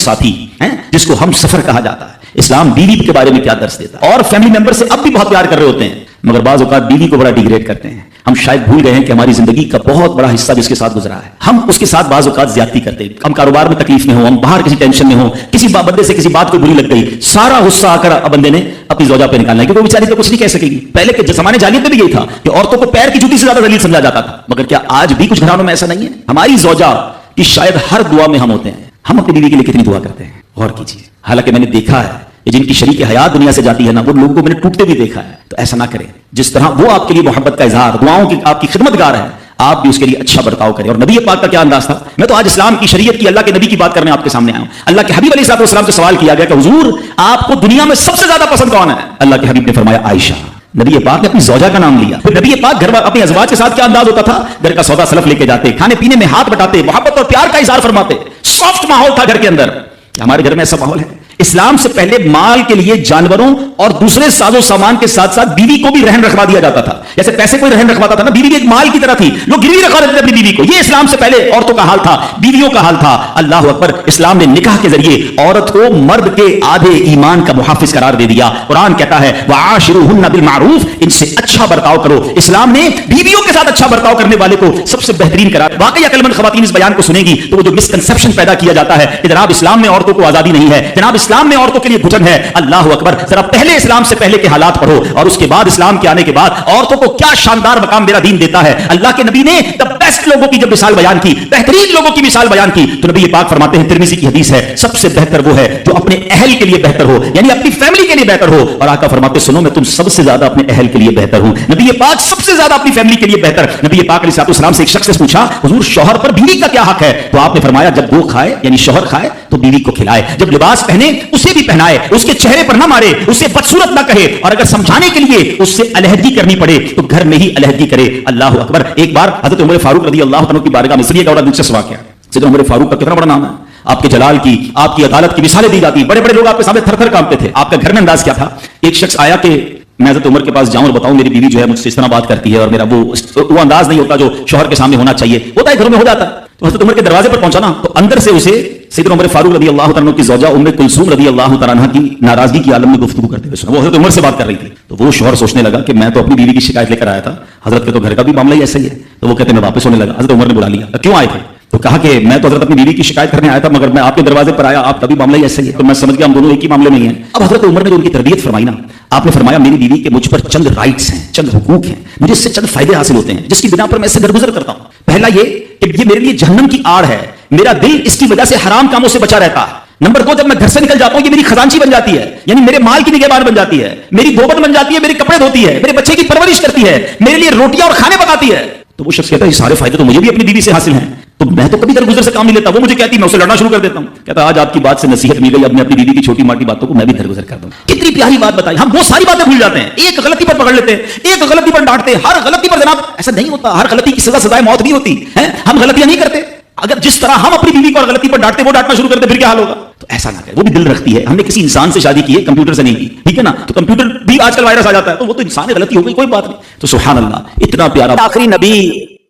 साथी हैं जिसको हम सफर कहा जाता है। इस्लाम बीवी के बारे में क्या दर्स देता है, और फैमिली मेंबर से अब भी बहुत प्यार कर रहे होते हैं, मगर बाज़ औक़ात बीवी को बड़ा डिग्रेड करते हैं। हम शायद भूल गए हैं कि हमारी जिंदगी का बहुत बड़ा हिस्सा जिसके साथ गुजरा है, हम उसके साथ बाज़ औक़ात ज्यादती करते हैं। हम कारोबार में तकलीफ में हो, हम बाहर किसी टेंशन में हो, किसी बंदे से किसी बात को बुरी लग गई, सारा गुस्सा आकर बंदे ने अपनी ज़ौजा पे निकालना है, क्योंकि वो बेचारी तो कुछ नहीं कह सकेगी। पहले के जमाने जालियत में भी यही था कि औरतों को पैर की जूती से ज्यादा दलील समझा जाता था, मगर क्या आज भी कुछ घरानों में ऐसा नहीं है? हमारी ज़ौजा की शायद हर दुआ में हम होते हैं। हम अपनी बीवी के लिए कितनी दुआ करते हैं, गौर कीजिए। हालांकि मैंने देखा है कि जिनकी शरीक हयात दुनिया से जाती है ना, वो लोगों को मैंने टूटते भी देखा है। तो ऐसा ना करें। जिस तरह वो आपके लिए मोहब्बत का इजहार, दुआओं की आपकी खिदमतगार है, आप भी उसके लिए अच्छा बर्ताव करें। और नबी पाक का क्या अंदाज था? मैं तो आज इस्लाम की शरीयत की, अल्लाह के नबी की बात करने आपके सामने आया हूं। अल्लाह के हबीब अलैहिस्सलाम से सवाल किया गया कि हुजूर आपको दुनिया में सबसे ज्यादा पसंद कौन है? अल्लाह के हबीब ने फरमाया आयशा। नबी पाक ने अपनी ज़ौजा का नाम लिया। फिर नबी पाक घर अपने अज़वाज के साथ क्या अंदाज होता था? घर का सौदा सलफ लेके जाते, खाने पीने में हाथ बटाते, मोहब्बत और प्यार का इज़हार फरमाते। सॉफ्ट माहौल था घर के अंदर। हमारे घर में ऐसा माहौल है? इस्लाम से पहले माल के लिए जानवरों और दूसरे साजो सामान के साथ साथ बीवी को भी रहन रखवा दिया जाता था। जैसे पैसे कोई रहन रखवाता था ना, बीवी भी एक माल की तरह थी, लोग गिरवी रखवा देते थे अपनी बीवी को। ये इस्लाम से पहले औरतों का हाल था, बीवियों का हाल था। अल्लाह अकबर। इस्लाम ने निकाह के जरिए औरत को मर्द के आधे ईमान का मुहाफिज करार दे दिया। कुरान कहता है वआशिरुहुन्ना बिल मारूफ, इनसे अच्छा बर्ताव करो। इस्लाम ने बीवियों के साथ अच्छा बर्ताव करने वाले को सबसे बेहतरीन करार। वाकई अक्लमंद खवातीन इस बयान को सुनेगी तो वो जो मिसकंसेप्शन पैदा किया जाता है कि जनाब इस्लाम में औरतों को आजादी नहीं है, जनाब इस्लाम में औरतों के लिए घुटन है, अल्लाह अकबर। जरा पहले इस्लाम से पहले के हालात पढ़ो और उसके बाद इस्लाम के आने के बाद औरतों को क्या शानदार मकाम मेरा दीन देता है। अल्लाह के नबी ने द बेस्ट लोगों की जब मिसाल बयान की, बेहतरीन लोगों की मिसाल बयान की, तो नबी पाक फरमाते हैं, तिर्मिज़ी की हदीस है, सबसे बेहतर वो है जो अपने अहल के लिए बेहतर हो, यानी अपनी फैमिली के लिए बेहतर हो। और आका फरमाते सुनो मैं तुम सबसे ज्यादा अपने अहल के लिए बेहतर हूं। नबी पाक सबसे ज्यादा अपनी फैमिली के लिए बेहतर। नबी पाक अलैहिस्सलाम से एक शख्स ने पूछा हुजूर शौहर पर बीवी का क्या हक है? तो आपने फरमाया जब वो खाए यानी शौहर खाए तो बीवी को खिलाए, जब लिबास पहने उसे भी पहनाए, उसके चेहरे पर ना मारे, उसे बदसूरत ना कहे, और अगर समझाने के लिए उससे अलहदगी करनी पड़े तो घर में ही अलहदगी करे। अल्लाह अकबर। एक बार हजरत उमर फारूक रज़ी अल्लाह तआला की बारगाह में इसलिए बड़ा दिलचस्प वाक़या है। सैयदना उमर फारूक का कितना बड़ा नाम है, आपके जलाल की, आपकी अदालत की मिसालें दी जाती, बड़े बड़े लोग आपके सामने थर थर कांपते थे। आपका घर में अंदाज क्या था? एक शख्स आया कि मैं हज़रत उमर के पास जाऊं और बताऊं मेरी बीवी जो है मुझसे इस तरह बात करती है, और मेरा वो अंदाज नहीं होता जो शौहर के सामने होना चाहिए, होता है घरों में हो जाता है। तो हज़रत उमर के दरवाजे पर पहुंचा ना, तो अंदर से उसे सैयदना उमर फारूक रज़ी अल्लाह तआला की ज़ौजा उम्मे कुलसूम रज़ी अल्लाह तआला अन्हा की नाराजगी की आलम में गुफ्तगू करते हुए सुना। वो हज़रत उमर से बात कर रही थी, तो वो शौहर सोचने लगा कि मैं तो अपनी बीवी की शिकायत लेकर आया था, हज़रत के तो घर का भी मामला ही ऐसा ही है। तो वो कहते मैं वापस होने लगा। हज़रत उमर ने बुला लिया, क्यों आए थे? तो कहा कि मैं तो हज़रत अपनी बीवी की शिकायत करने आया था, मगर मैं आपके दरवाजे पर आया, आपका भी मामला ही ऐसा ही है, तो मैं समझ गया हम दोनों एक ही मामले में ही हैं। अब हज़रत उमर ने जो उनकी तरबियत फरमाई ना, आपने फरमाया मेरी बीवी के मुझ पर चंद राइट्स हैं, चंद हुकूक हैं, मुझे इससे चंद फायदे हासिल होते हैं जिसकी बिना पर मैं इससे दरगुजर करता हूं। पहला ये कि ये मेरे लिए जहन्नम की आड़ है, मेरा दिल इसकी वजह से हराम कामों से बचा रहता है। नंबर दो, जब मैं घर से निकल जाता हूं ये मेरी खजांची बन जाती है, यानी मेरे माल की निगहबान बन जाती है, मेरी गोबन बन जाती है, मेरे कपड़े धोती है, मेरे बच्चे की परवरिश करती है, मेरे लिए रोटियां और खाने पकाती है। तो वो शख्स कहता है ये सारे फायदे तो मुझे भी अपनी बीवी से हासिल हैं, तो मैं तो कभी दरगुजर से काम नहीं लेता। वो मुझे कहती मैं उसे लड़ना शुरू कर देता हूं। कहता आज आपकी बात से नसीहत मिल गई, अब मैं अपनी बीवी की छोटी मोटी बातों को मैं भी दरगुजर कर दूं। कितनी प्यारी बात बताई। हम वो सारी बातें भूल जाते हैं, एक गलती पर पकड़ लेते हैं, एक गलती पर डांटते हैं, हर गलती पर जनाब ऐसा नहीं होता, हर गलती की सजाए मौत नहीं होती है। हम गलतियां नहीं करते। अगर जिस तरह हम अपनी बीवी को गलती पर डांटते वो डांटना शुरू करते फिर क्या हाल होगा? तो ऐसा ना करें। वो भी दिल रखती है, हमने किसी इंसान से शादी की है, कंप्यूटर से नहीं की, ठीक है ना? तो कंप्यूटर भी आजकल वायरस आ जाता है, तो वो तो इंसान की गलती हो गई, कोई बात नहीं। तो सुभान अल्लाह, इतना प्यारा आखिरी नबी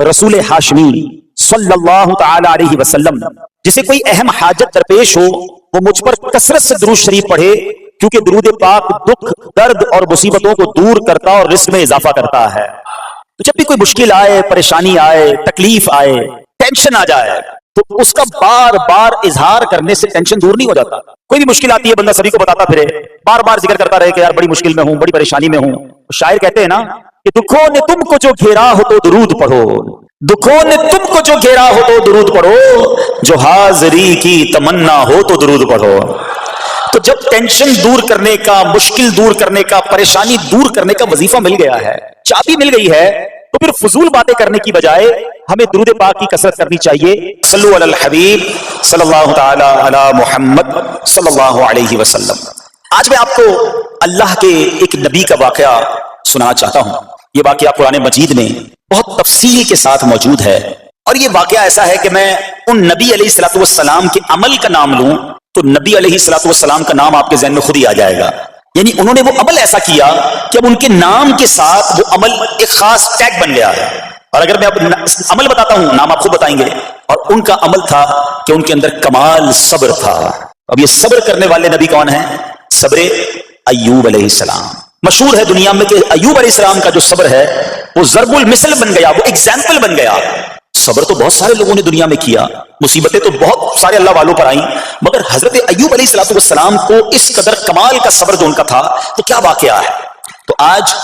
रसूल हाशमी सल्लल्लाहु तआला अलैहि वसल्लम, जिसे कोई अहम हाजत दरपेश हो वो मुझ पर कसरत से दुरूद शरीफ पढ़े, क्योंकि दुरूद पाक दुख, दर्द और मुसीबतों को दूर करता और रिस्क में इजाफा करता है। तो जब भी कोई मुश्किल आए, परेशानी आए, तकलीफ आए, टेंशन आ जाए, तो उसका बार बार इजहार करने से टेंशन दूर नहीं हो जाता। कोई भी मुश्किल आती है बंदा सभी को बताता फिरे, बार बार जिक्र करता रहे कि यार बड़ी मुश्किल में हूं, बड़ी परेशानी में हूं। शायर कहते हैं ना कि दुखों ने तुमको जो घेरा हो तो दुरूद पढ़ो, दुखों ने तुमको जो घेरा हो तो दुरूद पढ़ो, जो हाजिरी की तमन्ना हो तो दुरूद पढ़ो। तो जब टेंशन दूर करने का, मुश्किल दूर करने का, परेशानी दूर करने का वजीफा मिल गया है, चाबी मिल गई है, तो फिर फजूल बातें करने की बजाय हमें दुरूद पाक की कसरत करनी चाहिए। सल्लु अलल हबीब सल्लल्लाहु तआला अला मुहम्मद सल्लल्लाहु अलैहि वसल्लम। आज मैं आपको अल्लाह के एक नबी का वाकया सुनाना चाहता हूं। ये वाकया कुरान मजीद में बहुत तफसील के साथ मौजूद है, और ये वाकया ऐसा है कि मैं उन नबी अलैहिस्सलातु वस्सलाम के अमल का नाम लूं तो नबी अलैहिस्सलातु वस्सलाम का नाम आपके ज़हन में खुद ही आ जाएगा। यानी उन्होंने वो अमल ऐसा किया कि अब उनके नाम के साथ वो अमल एक खास टैग बन गया है। और अगर मैं अब अमल बताता हूं, नाम आप खुद बताएंगे। और उनका अमल था कि उनके अंदर कमाल सब्र था, अब ये सब्र करने वाले नबी कौन है? सब्र अय्यूब अलैहिस्सलाम। मशहूर है दुनिया में कि अय्यूब अलैहिस्सलाम का जो सब्र है वो ज़रबुल मिसल बन गया, वो एग्जाम्पल बन गया। सब्र तो बहुत सारे लोगों ने दुनिया में किया, मुसीबतें तो बहुत सारे अल्लाह वालों पर आई, मगर हजरत अय्यूब अलैहिस्सलाम को इस कदर कमाल का सब्र जो उनका था, तो क्या वाकया है। तो आज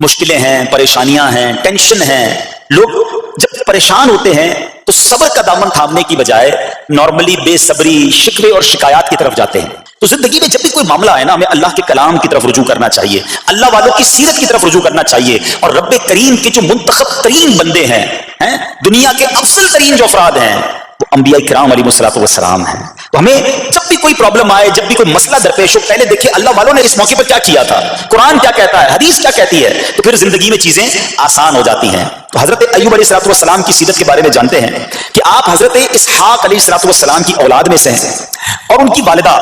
मुश्किलें हैं, परेशानियां हैं, टेंशन है, लोग जब परेशान होते हैं तो सब्र का दामन थामने की बजाय नॉर्मली बेसब्री, शिकवे और शिकायत की तरफ जाते हैं। तो जिंदगी में जब भी कोई मामला है ना, हमें अल्लाह के कलाम की तरफ रुजू करना चाहिए, अल्लाह वालों की सीरत की तरफ रुजू करना चाहिए, और रब्बे करीम के जो मुंतखब तरीन बंदे हैं, दुनिया के अफजल तरीन जो अफराद हैं, वो अंबिया किराम अलैहिस्सलातु वस्सलाम हैं। तो हमें जब भी कोई प्रॉब्लम आए, जब भी कोई मसला दरपेश हो, पहले देखिए अल्लाह वालों ने इस मौके पर क्या किया था, कुरान क्या कहता है, हदीस क्या कहती है, तो फिर जिंदगी में चीजें आसान हो जाती हैं। तो हजरत अय्यूब अलैहिस्सलातु वस्सलाम की सीरत के बारे में जानते हैं कि आप हजरत इसहाक अलैहिस्सलातु वस्सलाम की औलाद में से हैं, और उनकी वालिदा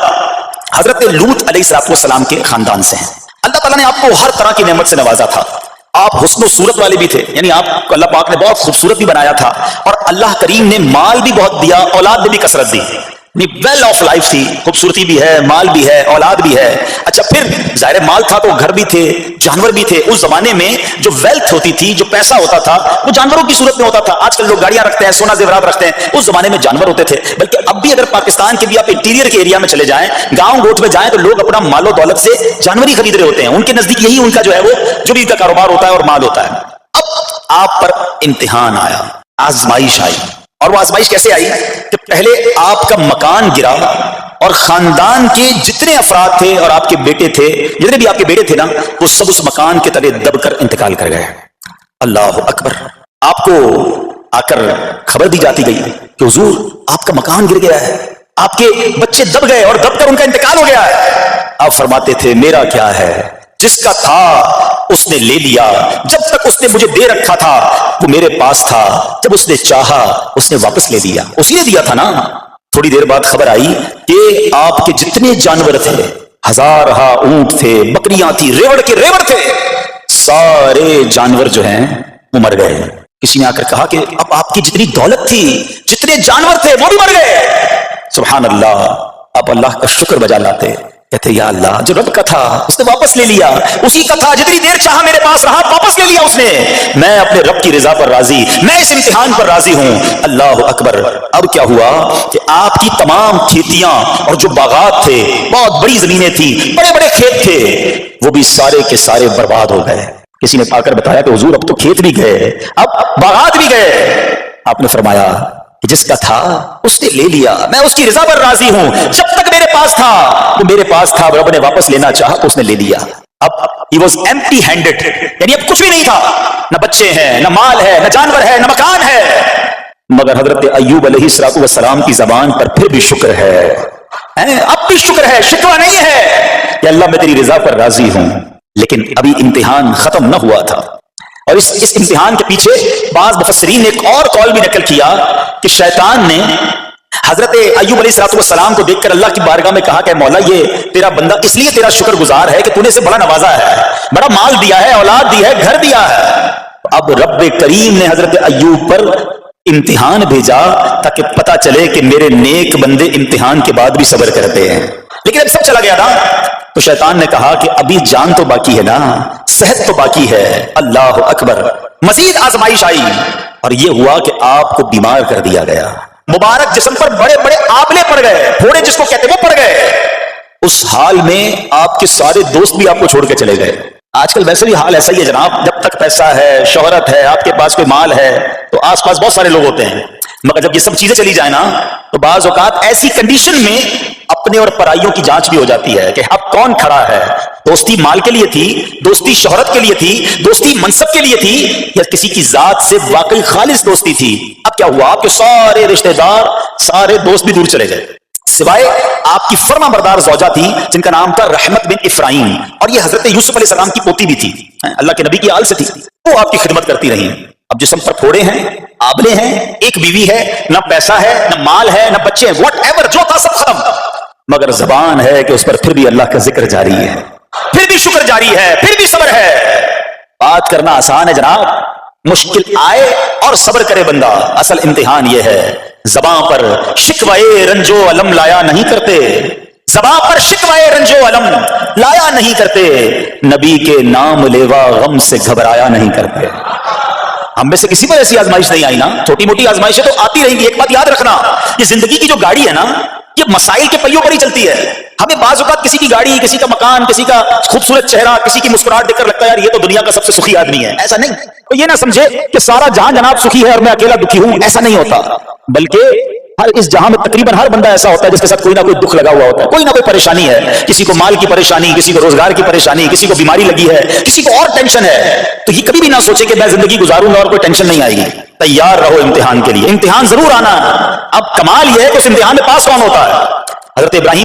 हजरत लूत अलैहिस्सलातु वस्सलाम के खानदान से हैं। अल्लाह ताला ने आपको हर तरह की नेमत से नवाजा था। आप हुस्न सूरत वाले भी थे, यानी आप अल्लाह पाक ने बहुत खूबसूरत भी बनाया था, और अल्लाह करीम ने माल भी बहुत दिया, औलाद में भी कसरत दी, वेल ऑफ लाइफ थी, खूबसूरती भी है, माल भी है, औलाद भी है। अच्छा, फिर जाहिर माल था तो घर भी थे, जानवर भी थे। उस जमाने में जो वेल्थ होती थी, जो पैसा होता था, वो जानवरों की सूरत में होता था। आजकल लोग गाड़ियां रखते हैं, सोना जेवरात रखते हैं, उस जमाने में जानवर होते थे। बल्कि अब भी अगर पाकिस्तान के भी आप इंटीरियर के एरिया में चले जाएं, गांव गोठ में जाएं, तो लोग अपना मालो दौलत से जानवर ही खरीद रहे होते हैं। उनके नजदीक यही उनका जो है वो जो भी उनका कारोबार होता है और माल होता है। अब आप पर इम्तिहान आया, आजमाइश आई, और वो आजमाइश कैसे आई कि पहले आपका मकान गिरा और खानदान के जितने अफराद थे और आपके बेटे थे, जितने भी आपके बेटे थे ना, वो सब उस मकान के तले दबकर इंतकाल कर गए। अल्लाह अकबर। आपको आकर खबर दी जाती गई कि हुजूर आपका मकान गिर गया है, आपके बच्चे दब गए और दबकर उनका इंतकाल हो गया है। आप फरमाते थे मेरा क्या है, जिसका था उसने ले लिया, जब तक उसने मुझे दे रखा था वो मेरे पास था, जब उसने चाहा उसने वापस ले लिया, उसी ने दिया था ना। थोड़ी देर बाद खबर आई कि आपके जितने जानवर थे, हजार ऊंट थे, बकरियां थी, रेवड़ के रेवड़ थे, सारे जानवर जो हैं वो मर गए। किसी ने आकर कहा कि अब आपकी जितनी दौलत थी, जितने जानवर थे, वो भी मर गए। सुभान अल्लाह। आप अल्लाह का शुक्र बजा लाते, कहते या अल्लाह, जो रब का था उसने वापस ले लिया, उसी का था, जितनी देर चाहा मेरे पास रहा, वापस ले लिया उसने। मैं अपने रब की रिजा पर राजी, मैं इस इम्तिहान पर राजी हूं। अल्लाह अकबर। अब क्या हुआ कि आपकी तमाम खेतियां और जो बागात थे, बहुत बड़ी जमीनें थी, बड़े बड़े खेत थे, वो भी सारे के सारे बर्बाद हो गए। किसी ने पाकर बताया कि हुजूर अब तो खेत भी गए, अब बागात भी गए। आपने फरमाया कि जिसका था उसने ले लिया, मैं उसकी रजा पर राजी हूं, जब तक मेरे पास था वो मेरे पास था, रब ने वापस लेना चाहा तो उसने ले लिया। अब he was empty handed, यानी अब कुछ भी नहीं था, न बच्चे हैं, न माल है, न जानवर है, न मकान है। मगर हजरत अय्यूब अलैहिस्सलातु वस्सलाम की जबान पर फिर भी शुक्र है, अब भी शुक्र है, शिकवा नहीं है कि अल्लाह मैं तेरी रजा पर राजी हूं। लेकिन अभी इम्तिहान खत्म न हुआ था, और इस इम्तिहान के पीछे बाज़ मुफस्सिरीन ने एक और कौल भी नकल किया कि शैतान ने हजरत अय्यूब अलैहिस्सलाम को देखकर अल्लाह की बारगाह में कहा कि मौला, ये तेरा बंदा इसलिए तेरा शुक्रगुजार है कि तूने इसे बड़ा नवाजा है, बड़ा माल दिया है, औलाद दी है, घर दिया है। अब रब्बे करीम ने हजरत अय्यूब पर इम्तिहान भेजा ताकि पता चले कि मेरे नेक बंदे इम्तिहान के बाद भी सब्र करते हैं। लेकिन अब सब चला गया था, तो शैतान ने कहा कि अभी जान तो बाकी है ना, सेहत तो बाकी है। अल्लाह अकबर। मजीद आजमाइश आई, और यह हुआ कि आपको बीमार कर दिया गया। मुबारक जिस्म पर बड़े बड़े आबले पड़ गए, फोड़े जिसको कहते वो पड़ गए। उस हाल में आपके सारे दोस्त भी आपको छोड़ के चले गए। आजकल वैसे भी हाल ऐसा ही है जनाब, जब तक पैसा है, शोहरत है, आपके पास कोई माल है, तो आसपास बहुत सारे लोग होते हैं, मगर जब ये सब चीजें चली जाए ना, तो बाज औकात ऐसी कंडीशन में अपने और पराइयों की जांच भी हो जाती है कि अब कौन खड़ा है। दोस्ती माल के लिए थी, दोस्ती शोहरत के लिए थी, दोस्ती मनसब के लिए थी, या किसी की जात से वाकई खालिस दोस्ती थी। अब क्या हुआ, आपके सारे रिश्तेदार, सारे दोस्त भी दूर चले गए, सिवाय आपकी फर्मा बरदार ज़ौजा थी जिनका नाम था रहमत बिन इफ्राहीम, और ये हजरत यूसुफ अलैहिस्सलाम की पोती भी थी, अल्लाह के नबी की आल से थी। वो आपकी खिदमत करती रही। अब जिस्म पर फोड़े हैं, आबले हैं, एक बीवी है, न पैसा है, न माल है, न बच्चे हैं, व्हाटएवर जो था सब खत्म, मगर जबान है कि उस पर फिर भी अल्लाह का जिक्र जारी है, फिर भी शुक्र जारी है, फिर भी सब्र है। बात करना आसान है जनाब, मुश्किल आए और सब्र करे बंदा, असल इम्तिहान यह है। ज़बां पर शिकवाए रंजो अलम लाया नहीं करते, زباں پر شکوائے رنج و علم لایا نہیں کرتے، نبی کے نام لیوا غم سے گھبرایا نہیں کرتے۔ ہم میں سے کسی پر ایسی آزمائش نہیں آئی نا، چھوٹی موٹی آزمائشیں تو آتی رہیں گی۔ ایک بات یاد رکھنا، یہ زندگی کی جو گاڑی ہے نا، یہ مسائل کے پہیوں پر ہی چلتی ہے۔ ہمیں بعض اوقات کسی کی گاڑی، کسی کا مکان، کسی کا خوبصورت چہرہ، کسی کی مسکراہٹ دیکھ کر لگتا ہے یار یہ تو دنیا کا سب سے سخی آدمی ہے۔ ایسا نہیں، تو یہ نہ سمجھے کہ سارا جہاں جناب سخی ہے اور میں اکیلا دکھی ہوں، ایسا نہیں ہوتا۔ بلکہ ہر اس جہاں میں تقریباً ہر بندہ ایسا ہوتا ہے جس کے ساتھ کوئی نہ کوئی دکھ لگا ہوا ہوتا ہے، کوئی نہ کوئی پریشانی ہے۔ کسی کو مال کی پریشانی، کسی کو روزگار کی پریشانی، کسی کو بیماری لگی ہے، کسی کو اور ٹینشن ہے۔ تو یہ کبھی بھی نہ سوچے کہ میں زندگی گزاروں گا اور کوئی ٹینشن نہیں آئے گی۔ تیار رہو امتحان کے لیے، امتحان ضرور آنا ہے۔ اب کمال یہ ہے کہ اس امتحان میں پاس کون ہوتا ہے۔ حضرت ابراہیم